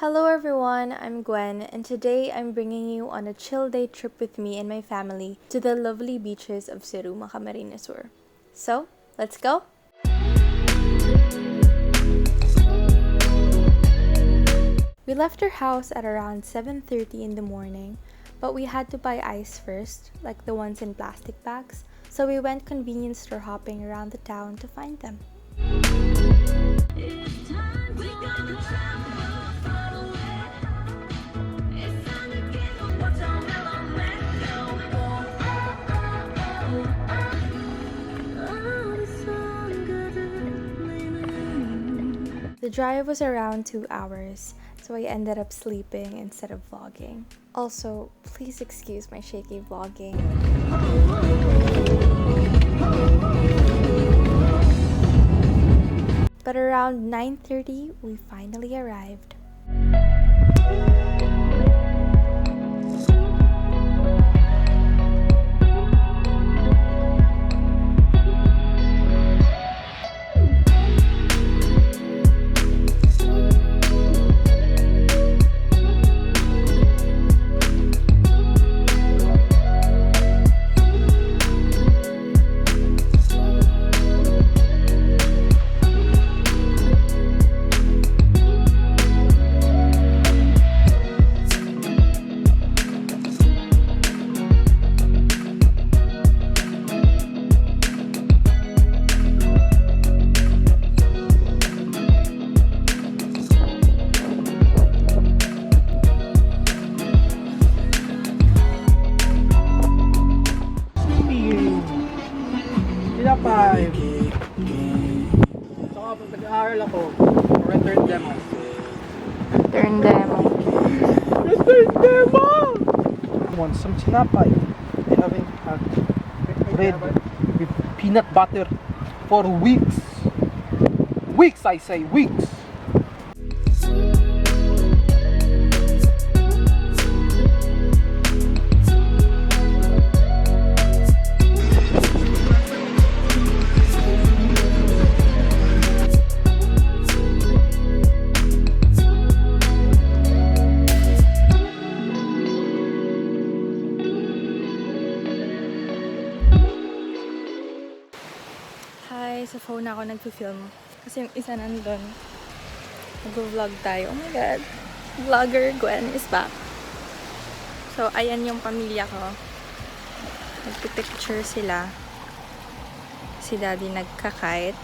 Hello everyone, I'm Gwen, and today I'm bringing you on a chill day trip with me and my family to the lovely beaches of Siruma, Camarines Sur. So, let's go! We left our house at around 7:30 in the morning, but we had to buy ice first, like the ones in plastic bags, so we went convenience store hopping around the town to find them. The drive was around 2 hours, so I ended up sleeping instead of vlogging. Also, please excuse my shaky vlogging. But around 9:30, we finally arrived. So, pag nag-aaral ako, return demo. Return demo. Return demo! I want some tinapay. I haven't had bread with peanut butter for weeks. Weeks, I say, weeks. Sa phone ako nagpo-film kasi yung isa nandun. Nag-vlog tayo. Oh my god. Vlogger Gwen is back. So, ayan yung pamilya ko. Nagpipicture sila. Si daddy nagkakite.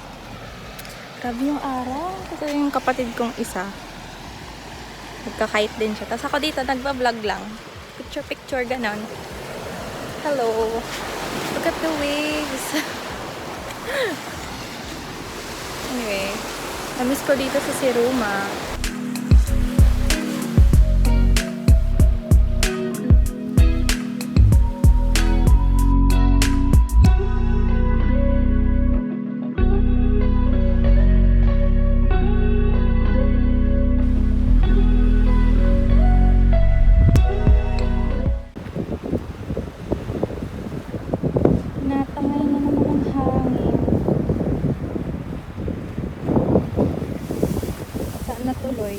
Grabe yung araw. Kasi yung kapatid kong isa. Nagkakite din siya. Tapos ako dito nagba-vlog lang. Picture ganon. Hello. Look at the waves. Anyway, namiss ko dito sa Siruma. Natangay na naman ang hangin. Natuloy.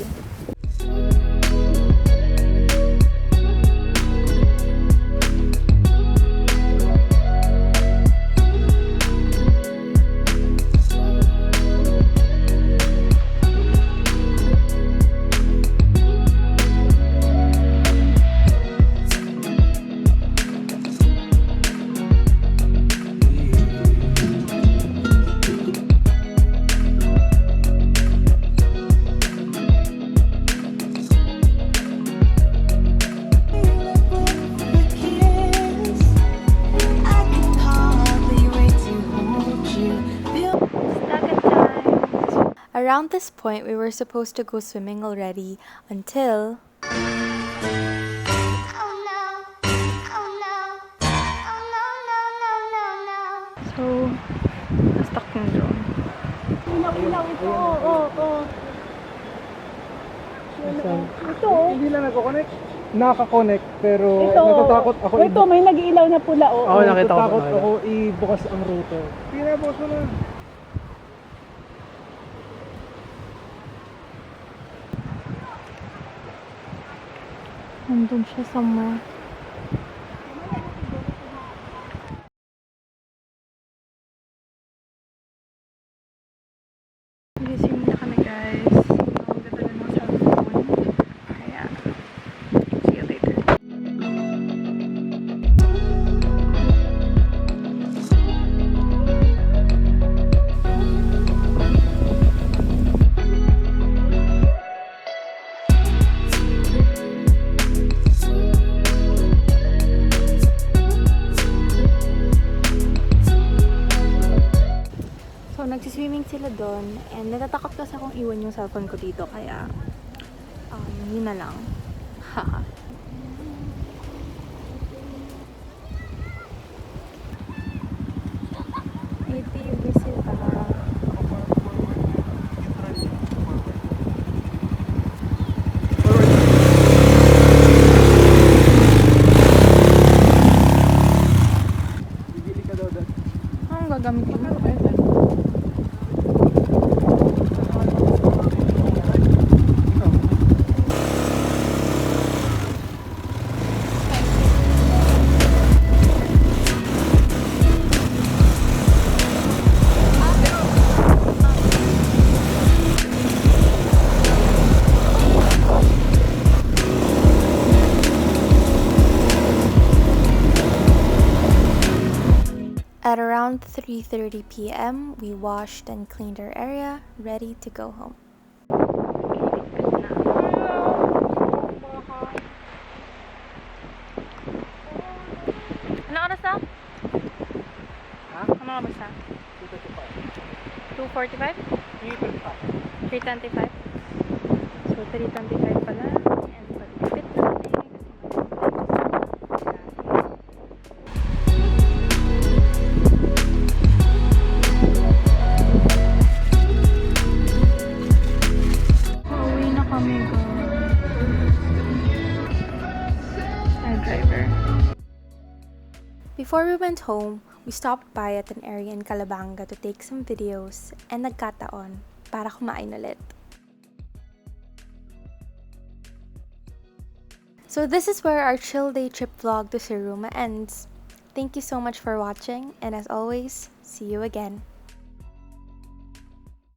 Around this point, we were supposed to go swimming already until... So, na-stuck yung drone. Ilaw ito, oo. Ito, Hindi lang nagko-connect. Naka-connect, pero ito. natatakot ako. Ito, may nag-iilaw na pula, oo. Oo, natatakot ako ibukas ang router. Pinabukas mo na. Nandun siya somewhere. Gising na kami guys. Ang ganda ng cellphone. Kaya, see you later. So, nagsiswimming sila doon and natatakot kasi akong iwan yung cellphone ko dito kaya yun na lang. Haha. Ito yung bisita. Bibili ka daw doon. Anong gagamitin mo? At around 3:30 p.m., we washed and cleaned our area, ready to go home. Ano oras na? Ha? Ano oras na? 2:45? 3:35. 3:25? So, 3:25 pala. And palipit natin. Pauwi na kami, guys. Our driver. Before we went home, we stopped by at an area in Calabanga to take some videos and nagkataon para kumain ulit. So this is where our chill day trip vlog to Siruma ends. Thank you so much for watching, and as always, see you again.